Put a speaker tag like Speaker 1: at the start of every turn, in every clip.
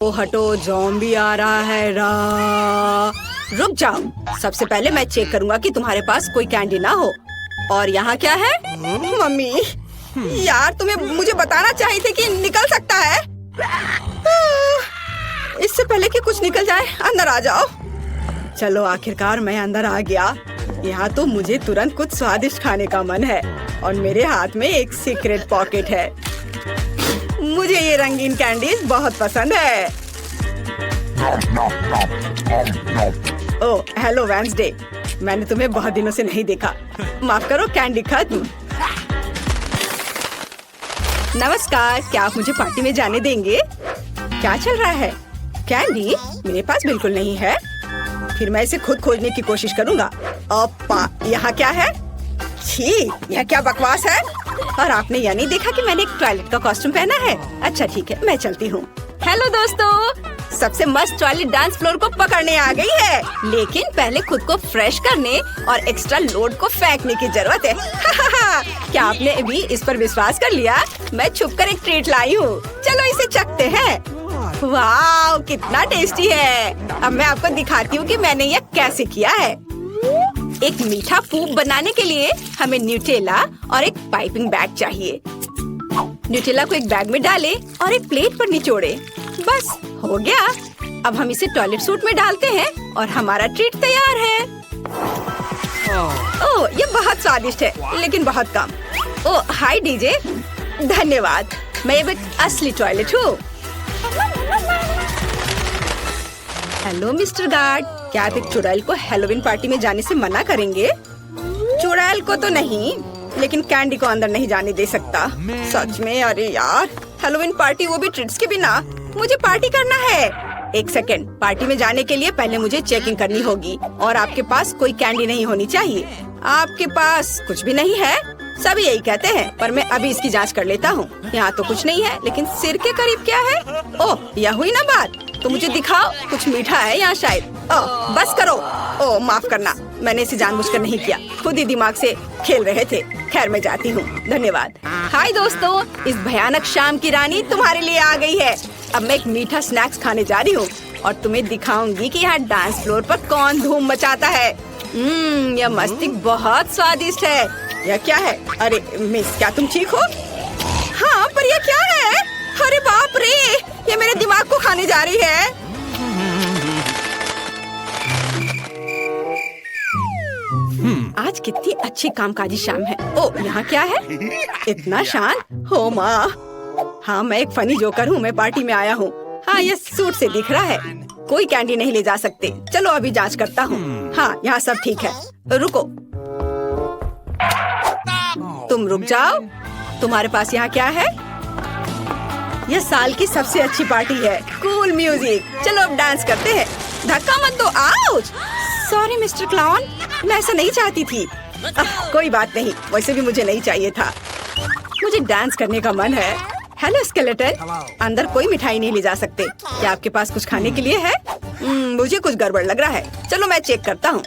Speaker 1: ओ हटो, ज़ॉम्बी आ रहा है। रुक जाओ, सबसे पहले मैं चेक करूंगा कि तुम्हारे पास कोई कैंडी ना हो। और यहाँ क्या है? मम्मी, यार तुम्हें मुझे बताना चाहिए थे कि निकल सकता है। इससे पहले कि कुछ निकल जाए, अंदर आ जाओ। चलो आखिरकार मैं अंदर आ गया। यहाँ तो मुझे तुरंत कुछ स्वादिष्ट खाने का मन है और मेरे हाथ में एक सीक्रेट पॉकेट है। मुझे ये रंगीन कैंडीज बहुत पसंद है। ओह, हेलो वेंसडे, मैंने तुम्हें बहुत दिनों से नहीं देखा। माफ करो, कैंडी खत्म। नमस्कार, क्या आप मुझे पार्टी में जाने देंगे? क्या चल रहा है? कैंडी मेरे पास बिल्कुल नहीं है। फिर मैं इसे खुद खोजने की कोशिश करूंगा। ओप्पा, यहाँ क्या है? छी, यह क्या बकवास है? और आपने यह नहीं देखा कि मैंने एक टॉयलेट का कॉस्ट्यूम पहना है? अच्छा ठीक है, मैं चलती हूँ। हेलो दोस्तों, सबसे मस्त टॉयलेट डांस फ्लोर को पकड़ने आ गई है, लेकिन पहले खुद को फ्रेश करने और एक्स्ट्रा लोड को फेंकने की जरूरत है। क्या आपने अभी इस पर विश्वास कर लिया? मैं छुपकर एक ट्रीट लाई हूँ। चलो इसे चखते हैं। वाह, कितना टेस्टी है। अब मैं आपको दिखाती हूँ कि मैंने यह कैसे किया है। एक मीठा पूप बनाने के लिए हमें न्यूटेला और एक पाइपिंग बैग चाहिए। न्यूटेला को एक बैग में डालें और एक प्लेट पर निचोड़े। बस हो गया। अब हम इसे टॉयलेट सूट में डालते हैं और हमारा ट्रीट तैयार है। ओह, ये बहुत स्वादिष्ट है, लेकिन बहुत कम। ओह, हाय डीजे, धन्यवाद। मैं एक असली टॉयलेट हूँ। हेलो मिस्टर गार्ड, क्या आप एक चुड़ैल को हैलोवीन पार्टी में जाने से मना करेंगे? चुड़ैल को तो नहीं, लेकिन कैंडी को अंदर नहीं जाने दे सकता। सच में? अरे यार, हैलोवीन पार्टी, वो भी ट्रीट्स के बिना। मुझे पार्टी करना है। एक सेकेंड, पार्टी में जाने के लिए पहले मुझे चेकिंग करनी होगी और आपके पास कोई कैंडी नहीं होनी चाहिए। आपके पास कुछ भी नहीं है? सभी यही कहते हैं, पर मैं अभी इसकी जांच कर लेता हूँ। यहाँ तो कुछ नहीं है, लेकिन सिर के करीब क्या है? ओह, यह हुई ना बात। तो मुझे दिखाओ, कुछ मीठा है यहाँ शायद। ओह, बस करो। ओह, माफ करना, मैंने इसे जानबूझकर नहीं किया, खुद ही दिमाग से खेल रहे थे। खैर, मैं जाती हूँ, धन्यवाद। हाय दोस्तों, इस भयानक शाम की रानी तुम्हारे लिए आ गई है। अब मैं एक मीठा स्नैक्स खाने जा रही हूँ और तुम्हें दिखाऊंगी कि यहाँ डांस फ्लोर पर कौन धूम मचाता है। यह मस्तिष्क बहुत स्वादिष्ट है। यह क्या है? अरे मिस, क्या तुम ठीक हो? हाँ, पर यह क्या है? अरे बाप रे, ये मेरे दिमाग को खाने जा रही है। आज कितनी अच्छी कामकाजी शाम है। ओह, यहाँ क्या है? इतना शांत। हो माँ, हाँ मैं एक फनी जोकर हूँ, मैं पार्टी में आया हूँ। हाँ, ये सूट से दिख रहा है। कोई कैंडी नहीं ले जा सकते। चलो अभी जांच करता हूँ। हाँ, यहाँ सब ठीक है। रुको, तुम रुक जाओ। तुम्हारे पास यहाँ क्या है? यह साल की सबसे अच्छी पार्टी है। Cool music. चलो अब डांस करते हैं। धक्का मत दो। आउच! सॉरी मिस्टर क्लाउन, मैं ऐसा नहीं चाहती थी। कोई बात नहीं, वैसे भी मुझे नहीं चाहिए था। मुझे डांस करने का मन है। हेलो स्केलेटन, अंदर कोई मिठाई नहीं ले जा सकते। क्या आपके पास कुछ खाने के लिए है? मुझे कुछ गड़बड़ लग रहा है। चलो मैं चेक करता हूँ।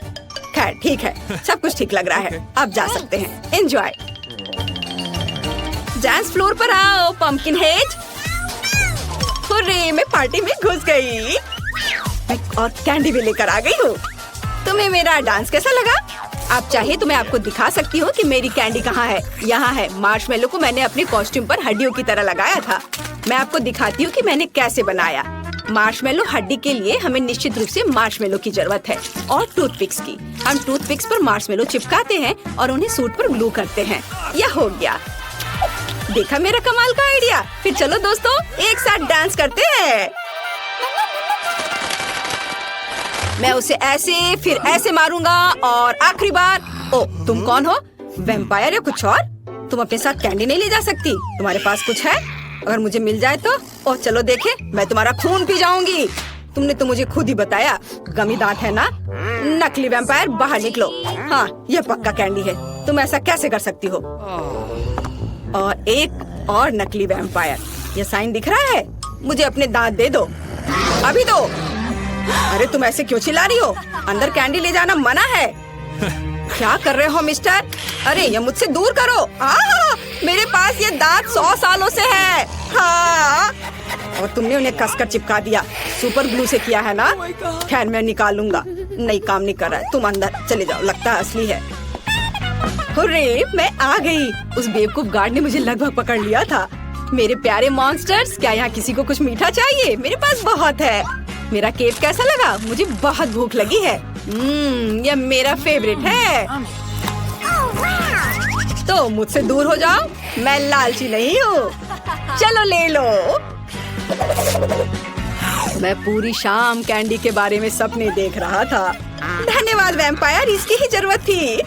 Speaker 1: खैर ठीक है, सब कुछ ठीक लग रहा है। अब जा सकते हैं। एंजॉय। डांस फ्लोर पर आओ पंपकिन हेड। हुर्रे, मैं पार्टी में घुस गई और कैंडी भी लेकर आ गई हूँ। तुम्हें मेरा डांस कैसा लगा? आप चाहे तो मैं आपको दिखा सकती हूँ कि मेरी कैंडी कहाँ है। यहाँ है। मार्शमेलो को मैंने अपने कॉस्ट्यूम पर हड्डियों की तरह लगाया था। मैं आपको दिखाती हूँ कि मैंने कैसे बनाया। मार्शमेलो हड्डी के लिए हमें निश्चित रूप से मार्शमेलो की जरूरत है और टूथपिक्स की। हम टूथपिक्स पर मार्शमेलो चिपकाते हैं और उन्हें सूट पर ग्लू करते हैं। यह हो गया। देखा मेरा कमाल का आइडिया? फिर चलो दोस्तों, एक साथ डांस करते हैं। मैं उसे ऐसे फिर ऐसे मारूंगा और आखिरी बार। ओ, तुम कौन हो? वैम्पायर या कुछ और? तुम अपने साथ कैंडी नहीं ले जा सकती। तुम्हारे पास कुछ है? अगर मुझे मिल जाए तो? ओह चलो देखे, मैं तुम्हारा खून पी जाऊंगी। तुमने तो मुझे खुद ही बताया, गमी दांत है ना? नकली वैम्पायर, बाहर निकलो। हाँ, यह पक्का कैंडी है। तुम ऐसा कैसे कर सकती हो? और एक और नकली वैम्पायर। यह साइन दिख रहा है? मुझे अपने दांत दे दो, अभी दो। अरे तुम ऐसे क्यों चिल्ला रही हो? अंदर कैंडी ले जाना मना है। क्या कर रहे हो मिस्टर? अरे ये मुझसे दूर करो। मेरे पास ये दांत 100 सालों से है। हाँ और तुमने उन्हें कसकर चिपका दिया। सुपर ग्लू से किया है ना? खैर मैं निकालूंगा। नहीं, काम नहीं कर रहा है। तुम अंदर चले जाओ, लगता है असली है। हुर्रे, मैं आ गई। उस बेवकूफ गार्ड ने मुझे लगभग पकड़ लिया था। मेरे प्यारे मॉन्स्टर्स, क्या यहाँ किसी को कुछ मीठा चाहिए? मेरे पास बहुत है। मेरा केक कैसा लगा? मुझे बहुत भूख लगी है। यह मेरा फेवरेट है। तो मुझसे दूर हो जाओ, मैं लालची नहीं हूँ। चलो ले लो। मैं पूरी शाम कैंडी के बारे में सपने देख रहा था। धन्यवाद वैम्पायर, इसकी ही जरूरत थी।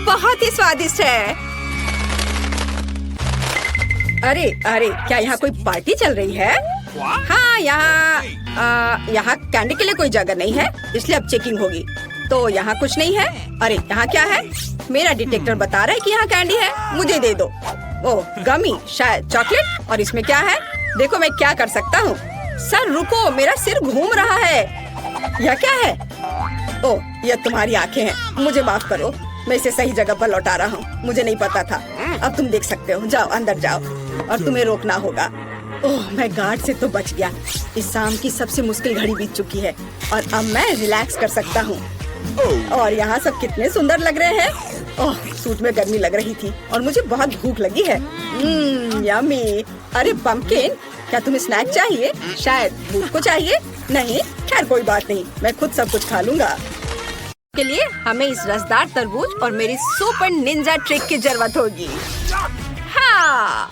Speaker 1: बहुत ही स्वादिष्ट है। अरे अरे, क्या यहाँ कोई पार्टी चल रही है? हाँ, यहाँ कैंडी के लिए कोई जगह नहीं है, इसलिए अब चेकिंग होगी। तो यहाँ कुछ नहीं है। अरे यहाँ क्या है? मेरा डिटेक्टर बता रहा है कि यहाँ कैंडी है। मुझे दे दो। ओह, गमी, शायद चॉकलेट। और इसमें क्या है? देखो मैं क्या कर सकता हूँ। सर रुको, मेरा सिर घूम रहा है। यह क्या है? ओह, यह तुम्हारी आंखें हैं। मुझे माफ करो, मैं इसे सही जगह पर लौटा रहा हूँ। मुझे नहीं पता था। अब तुम देख सकते हो। जाओ अंदर जाओ, और तुम्हें रोकना होगा। ओह, मैं गार्ड से तो बच गया। इस शाम की सबसे मुश्किल घड़ी बीत चुकी है और अब मैं रिलैक्स कर सकता हूँ। और यहाँ सब कितने सुंदर लग रहे हैं। ओह, सूट में गर्मी लग रही थी और मुझे बहुत भूख लगी है। यम्मी। अरे पंपकिन, क्या तुम्हें स्नैक चाहिए? शायद भूख को चाहिए। नहीं, खैर कोई बात नहीं, मैं खुद सब कुछ खा लूंगा। के लिए हमें इस रसदार तरबूज और मेरी सुपर निंजा ट्रिक की जरूरत होगी। हाँ,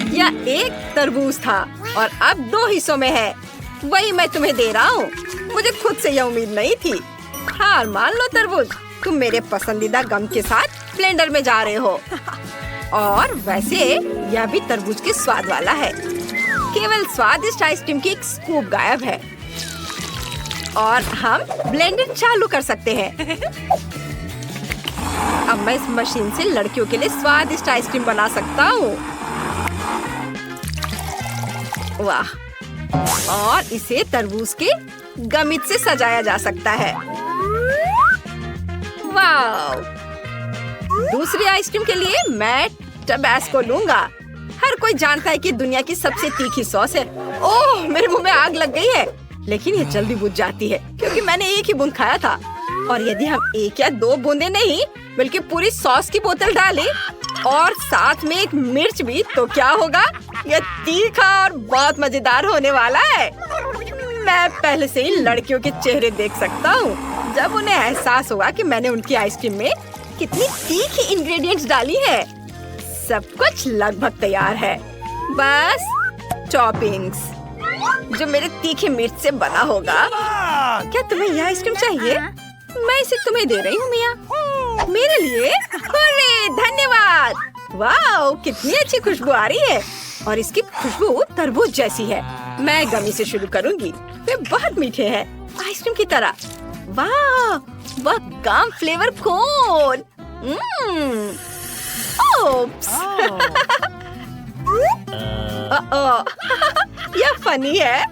Speaker 1: यह एक तरबूज था और अब 2 हिस्सों में है। वही मैं तुम्हें दे रहा हूँ। मुझे खुद से यह उम्मीद नहीं थी। हार मान लो तरबूज, तुम मेरे पसंदीदा गम के साथ ब्लेंडर में जा रहे हो। और वैसे यह भी तरबूज के स्वाद वाला है। केवल स्वादिष्ट आइसक्रीम की एक स्कूप गायब है और हम ब्लेंडर चालू कर सकते हैं। अब मैं इस मशीन से लड़कियों के लिए स्वादिष्ट आइसक्रीम बना सकता हूँ। वाह! और इसे तरबूज के गमित से सजाया जा सकता है। वाह! दूसरी आइसक्रीम के लिए मैं टबैस्को लूंगा। हर कोई जानता है कि दुनिया की सबसे तीखी सॉस है। ओह, मेरे मुंह में आग लग गई है, लेकिन ये जल्दी बुझ जाती है क्योंकि मैंने एक ही बूंद खाया था। और यदि हम 1 या 2 बूंदे नहीं बल्कि पूरी सॉस की बोतल डालें और साथ में एक मिर्च भी, तो क्या होगा? यह तीखा और बहुत मजेदार होने वाला है। मैं पहले से ही लड़कियों के चेहरे देख सकता हूँ जब उन्हें एहसास होगा कि मैंने उनकी आइसक्रीम में कितनी तीखी इंग्रेडिएंट्स डाली है। सब कुछ लगभग तैयार है, बस टॉपिंग्स जो मेरे तीखे मिर्च से बना होगा। क्या तुम्हें यह आइसक्रीम चाहिए? मैं इसे तुम्हें दे रही हूँ मिया, मेरे लिए। अरे धन्यवाद। वाह, कितनी अच्छी खुशबू आ रही है और इसकी खुशबू तरबूज जैसी है। मैं गमी से शुरू करूंगी। वे बहुत मीठे हैं, आइसक्रीम की तरह। वाह, वह गम फ्लेवर कोन। ओप्स। यह फनी है।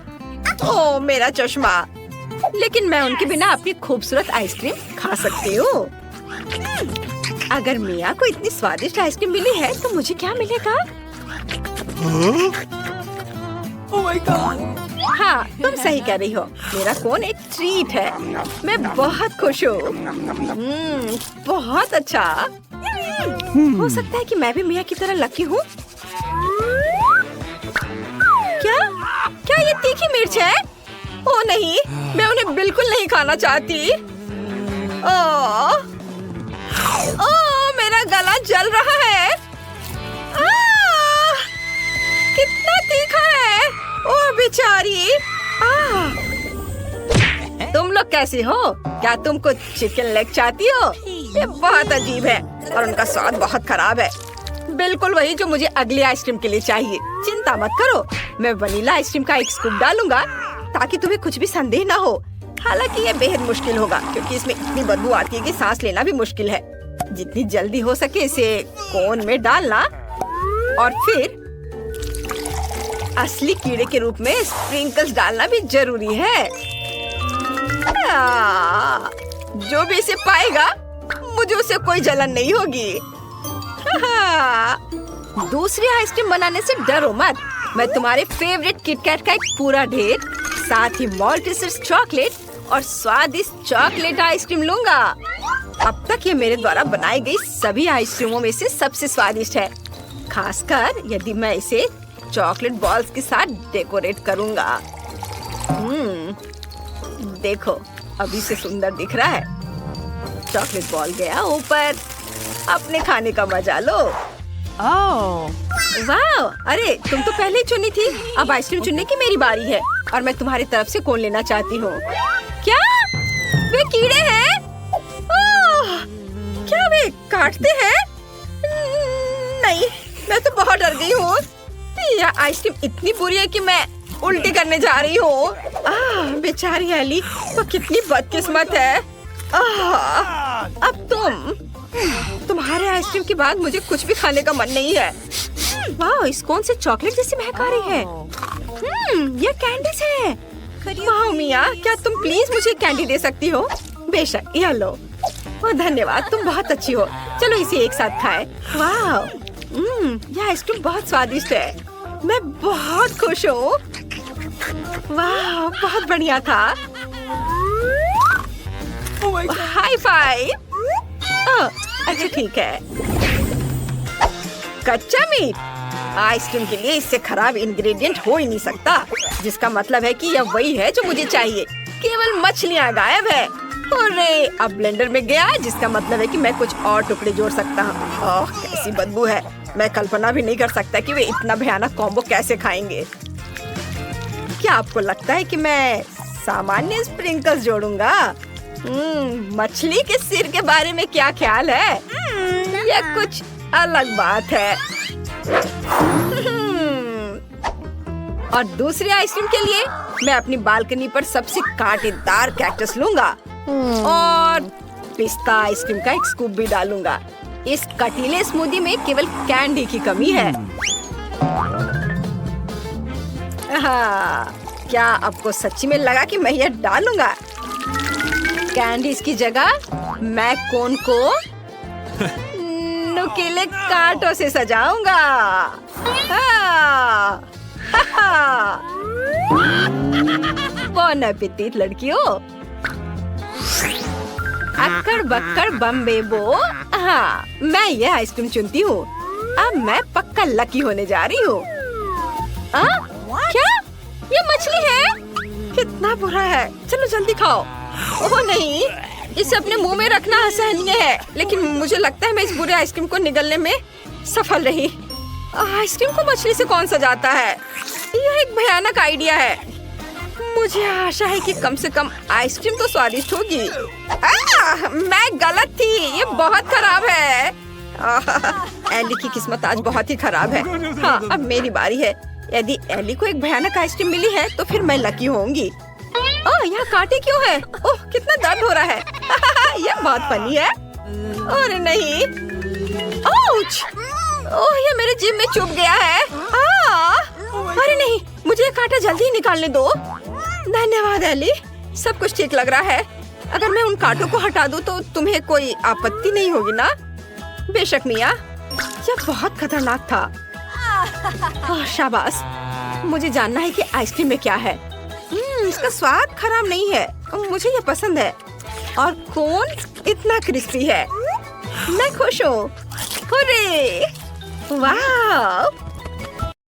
Speaker 1: ओह, मेरा चश्मा। लेकिन मैं उनके बिना अपनी खूबसूरत आइसक्रीम खा सकती हूँ। अगर मिया को इतनी स्वादिष्ट आइसक्रीम मिली है तो मुझे क्या मिलेगा?
Speaker 2: Oh my God!
Speaker 1: हाँ, तुम सही कह रही हो। मेरा कोन एक ट्रीट है। मैं बहुत खुश हूँ। बहुत अच्छा। हो सकता है कि मैं भी मिया की तरह लकी हूँ। क्या? क्या ये तीखी मिर्च है? ओह नहीं, मैं उन्हें बिल्कुल नहीं खाना चाहती। ओह, मेरा गला जल रहा है। कितना तीखा है। ओह बेचारी। तुम लोग कैसे हो? क्या तुम कुछ चिकन लेग चाहती हो? ये बहुत अजीब है और उनका स्वाद बहुत खराब है। बिल्कुल वही जो मुझे अगली आइसक्रीम के लिए चाहिए। चिंता मत करो, मैं वनीला आइसक्रीम का एक स्कूप डालूंगा ताकि तुम्हें कुछ भी संदेह ना हो। हालांकि ये बेहद मुश्किल होगा क्योंकि इसमें इतनी बदबू आती है कि सांस लेना भी मुश्किल है। जितनी जल्दी हो सके इसे कोन में डालना और फिर असली कीड़े के रूप में स्प्रिंकल्स डालना भी जरूरी है। जो भी इसे पाएगा मुझे उससे कोई जलन नहीं होगी। दूसरी आइसक्रीम बनाने से डरो मत, मैं तुम्हारे फेवरेट किटकैट का एक पूरा ढेर, साथ ही मॉल्टेसर्स चॉकलेट और स्वादिष्ट चॉकलेट आइसक्रीम लूंगा। अब तक ये मेरे द्वारा बनाई गई सभी आइसक्रीमों में से सबसे स्वादिष्ट है, खासकर यदि मैं इसे चॉकलेट बॉल्स के साथ डेकोरेट करूंगा। देखो, अभी से सुंदर दिख रहा है। चॉकलेट बॉल गया ऊपर। अपने खाने का मजा लो। वाह! अरे तुम तो पहले ही चुनी थी। अब आइसक्रीम चुनने की मेरी बारी है और मैं तुम्हारी तरफ से कौन लेना चाहती हूँ। क्या वे कीड़े हैं? ओह! क्या वे काटते हैं? नहीं, मैं तो बहुत डर गई हूँ। यह आइसक्रीम इतनी बुरी है कि मैं उल्टी करने जा रही हूँ। बेचारी एली, वो कितनी बदकिस्मत है। अब तुम्हारे आइसक्रीम के बाद मुझे कुछ भी खाने का मन नहीं है। वाह, इस कौन से चॉकलेट जैसी महक आ रही है। ये कैंडीज है। वाह मिया, क्या तुम प्लीज मुझे कैंडी दे सकती हो? बेशक, यह लो। ओह धन्यवाद, तुम बहुत अच्छी हो। चलो इसे एक साथ खाएं। वाह, यह आइसक्रीम बहुत स्वादिष्ट है। मैं बहुत खुश हूँ। वाह, बहुत बढ़िया था। High five. अच्छा ठीक है। कच्चा मीट आइसक्रीम के लिए इससे खराब इंग्रेडिएंट हो ही नहीं सकता, जिसका मतलब है कि यह वही है जो मुझे चाहिए। केवल मछलियाँ गायब है। अरे अब ब्लेंडर में गया, जिसका मतलब है कि मैं कुछ और टुकड़े जोड़ सकता हूँ। ओह कैसी बदबू है। मैं कल्पना भी नहीं कर सकता कि वे इतना भयानक कॉम्बो कैसे खाएंगे। क्या आपको लगता है कि मैं सामान्य स्प्रिंकल्स जोड़ूंगा? मछली के सिर के बारे में क्या ख्याल है? यह कुछ अलग बात है। और दूसरी आइसक्रीम के लिए मैं अपनी बालकनी पर सबसे कांटेदार कैक्टस लूंगा और पिस्ता आइसक्रीम का एक स्कूप भी डालूंगा। इस कटीले स्मूदी में केवल कैंडी की कमी है। क्या आपको सच्ची में लगा कि मैं यह डालूंगा? कैंडीज की जगह मैं कोन को नुकीले कांटों से सजाऊंगा। बॉन एपेटिट लड़कियों। अक्कड़ बक्कड़ बम बेबो। हाँ, मैं ये आइसक्रीम चुनती हूँ। अब मैं पक्का लकी होने जा रही हूँ। क्या ये मछली है? कितना बुरा है। चलो जल्दी खाओ। ओह नहीं, इसे अपने मुंह में रखना असहनीय है, लेकिन मुझे लगता है मैं इस बुरे आइसक्रीम को निगलने में सफल रही। आइसक्रीम को मछली से कौन सजाता है? यह एक भयानक आइडिया है। मुझे आशा है कि कम से कम आइसक्रीम तो स्वादिष्ट होगी। मैं गलत थी। ये बहुत खराब है। एली की किस्मत आज बहुत ही खराब है। हाँ, अब मेरी बारी है। यदि एली को एक भयानक आइसक्रीम मिली है तो फिर मैं लकी होंगी। ओह, यहाँ कांटे क्यों है? ओह, कितना दर्द हो रहा है। यह बहुत फनी है। अरे नहीं। आउच! ओह, ये मेरे जीभ में चुभ गया है। अरे नहीं, मुझे ये कांटा जल्दी ही निकालने दो। धन्यवाद एली, सब कुछ ठीक लग रहा है। अगर मैं उन कांटों को हटा दूं तो तुम्हें कोई आपत्ति नहीं होगी ना? बेशक मिया, यह बहुत खतरनाक था। ओह, शाबाश। मुझे जानना है कि आइसक्रीम में क्या है। इसका स्वाद खराब नहीं है। मुझे ये पसंद है। और कोन इतना क्रिस्पी है। मैं खुश हूँ। वाह!